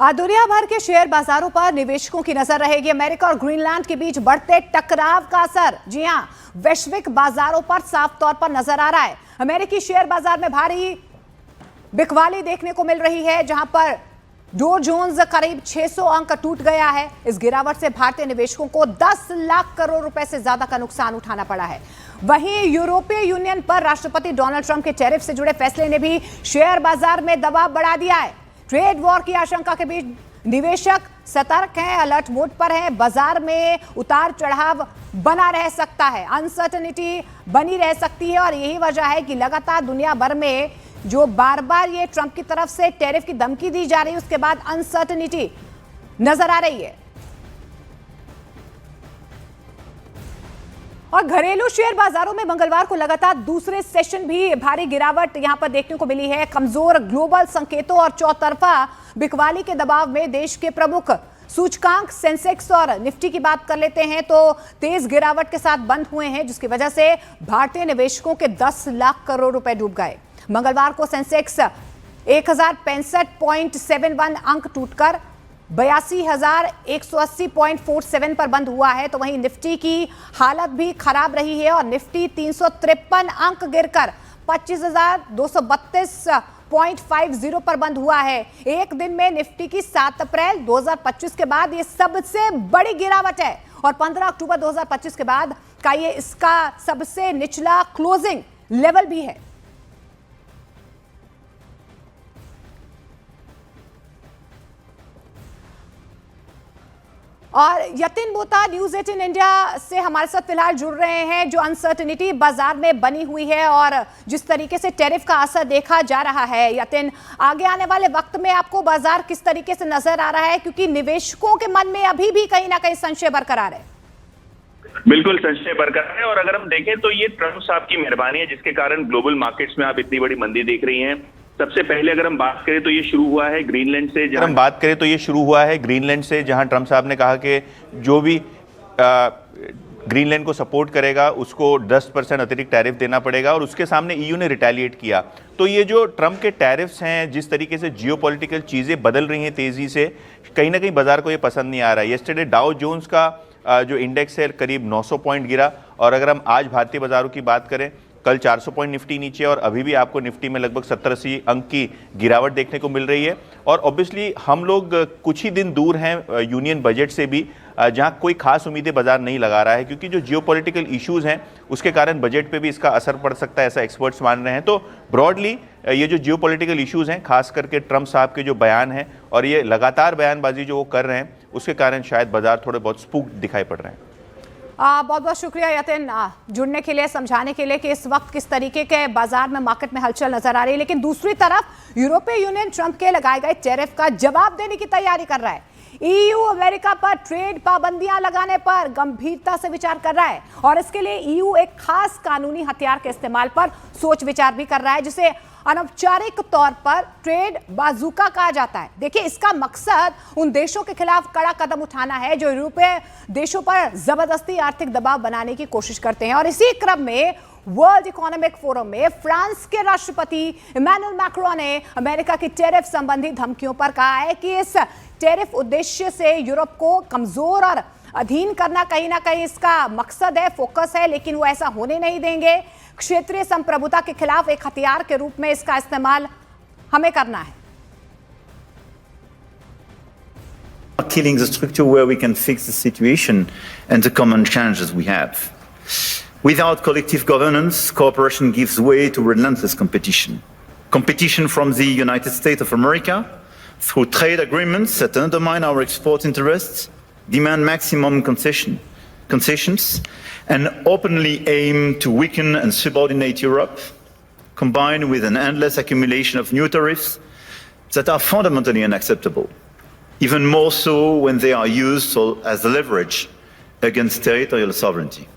आज दुनिया भर के शेयर बाजारों पर निवेशकों की नजर रहेगी। अमेरिका और ग्रीनलैंड के बीच बढ़ते टकराव का असर जी हां वैश्विक बाजारों पर साफ तौर पर नजर आ रहा है। अमेरिकी शेयर बाजार में भारी बिकवाली देखने को मिल रही है, जहां पर डो जोन्स करीब 600 अंक टूट गया है। इस गिरावट से भारतीय निवेशकों को 10 लाख करोड़ रुपए से ज्यादा का नुकसान उठाना पड़ा है। वहीं यूरोपीय यूनियन पर राष्ट्रपति डोनाल्ड ट्रंप के टैरिफ से जुड़े फैसले ने भी शेयर बाजार में दबाव बढ़ा दिया है। ट्रेड वॉर की आशंका के बीच निवेशक सतर्क हैं, अलर्ट मोड पर हैं। बाजार में उतार चढ़ाव बना रह सकता है, अनसर्टेनिटी बनी रह सकती है और यही वजह है कि लगातार दुनिया भर में जो बार बार ये ट्रंप की तरफ से टैरिफ की धमकी दी जा रही है, उसके बाद अनसर्टेनिटी नजर आ रही है। और घरेलू शेयर बाजारों में मंगलवार को लगातार दूसरे सेशन भी भारी गिरावट यहां पर देखने को मिली है। कमजोर ग्लोबल संकेतों और चौतरफा बिकवाली के दबाव में देश के प्रमुख सूचकांक सेंसेक्स और निफ्टी की बात कर लेते हैं तो तेज गिरावट के साथ बंद हुए हैं, जिसकी वजह से भारतीय निवेशकों के 10 लाख करोड़ रुपए डूब गए। मंगलवार को सेंसेक्स 1065.71 अंक टूटकर 82,180.47 पर बंद हुआ है। तो वहीं निफ्टी की हालत भी खराब रही है और निफ्टी 353 अंक गिरकर 25,232.50 पर बंद हुआ है। एक दिन में निफ्टी की 7 अप्रैल 2025 के बाद ये सबसे बड़ी गिरावट है और 15 अक्टूबर 2025 के बाद का ये इसका सबसे निचला क्लोजिंग लेवल भी है। और यतिन बोता न्यूज 18 इंडिया से हमारे साथ फिलहाल जुड़ रहे हैं। जो अनसर्टेनिटी बाजार में बनी हुई है और जिस तरीके से टैरिफ का असर देखा जा रहा है, यतिन आगे आने वाले वक्त में आपको बाजार किस तरीके से नजर आ रहा है, क्योंकि निवेशकों के मन में अभी भी कहीं ना कहीं संशय बरकरार है। बिल्कुल संशय बरकरार है और अगर हम देखें तो ये ट्रंप साहब की मेहरबानी है जिसके कारण ग्लोबल मार्केट्स में आप इतनी बड़ी मंदी देख रही हैं। सबसे पहले अगर हम बात करें तो ये शुरू हुआ है ग्रीनलैंड से, जहां ट्रंप साहब ने कहा कि जो भी ग्रीनलैंड को सपोर्ट करेगा उसको 10% अतिरिक्त टैरिफ देना पड़ेगा और उसके सामने ईयू ने रिटेलिएट किया। तो ये जो ट्रंप के टैरिफ्स हैं, जिस तरीके से जियोपॉलिटिकल चीज़ें बदल रही हैं तेज़ी से, कहीं ना कहीं बाजार को ये पसंद नहीं आ रहा है। येस्टरडे डाउ जोन्स का जो इंडेक्स है करीब 900 पॉइंट गिरा और अगर हम आज भारतीय बाजारों की बात करें, कल 400 पॉइंट निफ्टी नीचे और अभी भी आपको निफ्टी में लगभग 70-80 अंक की गिरावट देखने को मिल रही है। और ऑब्वियसली हम लोग कुछ ही दिन दूर हैं यूनियन बजट से भी, जहां कोई खास उम्मीदें बाजार नहीं लगा रहा है, क्योंकि जो जियोपॉलिटिकल इश्यूज हैं उसके कारण बजट पे भी इसका असर पड़ सकता है, ऐसा एक्सपर्ट्स मान रहे हैं। तो ब्रॉडली ये जो जियोपॉलिटिकल इश्यूज हैं, खास करके ट्रंप साहब के जो बयान हैं और ये लगातार बयानबाजी जो वो कर रहे हैं, उसके कारण शायद बाजार थोड़े बहुत स्पूक दिखाई पड़ रहे हैं। बहुत बहुत शुक्रिया यतिन जुड़ने के लिए, समझाने के लिए कि इस वक्त किस तरीके के बाजार में मार्केट में हलचल नजर आ रही है। लेकिन दूसरी तरफ यूरोपीय यूनियन ट्रंप के लगाए गए टैरिफ का जवाब देने की तैयारी कर रहा है। ईयू अमेरिका पर ट्रेड पाबंदियां लगाने पर गंभीरता से विचार कर रहा है और इसके लिए ईयू एक खास कानूनी हथियार के इस्तेमाल पर सोच विचार भी कर रहा है, जिसे अनौपचारिक तौर पर ट्रेड बाजूका कहा जाता है। देखिए, इसका मकसद उन देशों के खिलाफ कड़ा कदम उठाना है जो यूरोपीय देशों पर जबरदस्ती आर्थिक दबाव बनाने की कोशिश करते हैं। और इसी क्रम में वर्ल्ड इकोनॉमिक फोरम में फ्रांस के राष्ट्रपति इमैनुअल मैक्रोन ने अमेरिका की टैरिफ संबंधी धमकियों पर कहा है कि इस टैरिफ उद्देश्य से यूरोप को कमजोर और अधीन करना कहीं ना कहीं इसका मकसद है, फोकस है, लेकिन वो ऐसा होने नहीं देंगे। क्षेत्रीय संप्रभुता के खिलाफ एक हथियार के रूप में इसका इस्तेमाल हमें करना है। Killing the structure where we can fix the situation and the common challenges we have. Without collective governance, cooperation gives way to relentless competition. Competition from the United States of America through trade agreements that undermine our export interests, demand maximum concessions, and openly aim to weaken and subordinate Europe, combined with an endless accumulation of new tariffs that are fundamentally unacceptable, even more so when they are used as leverage against territorial sovereignty.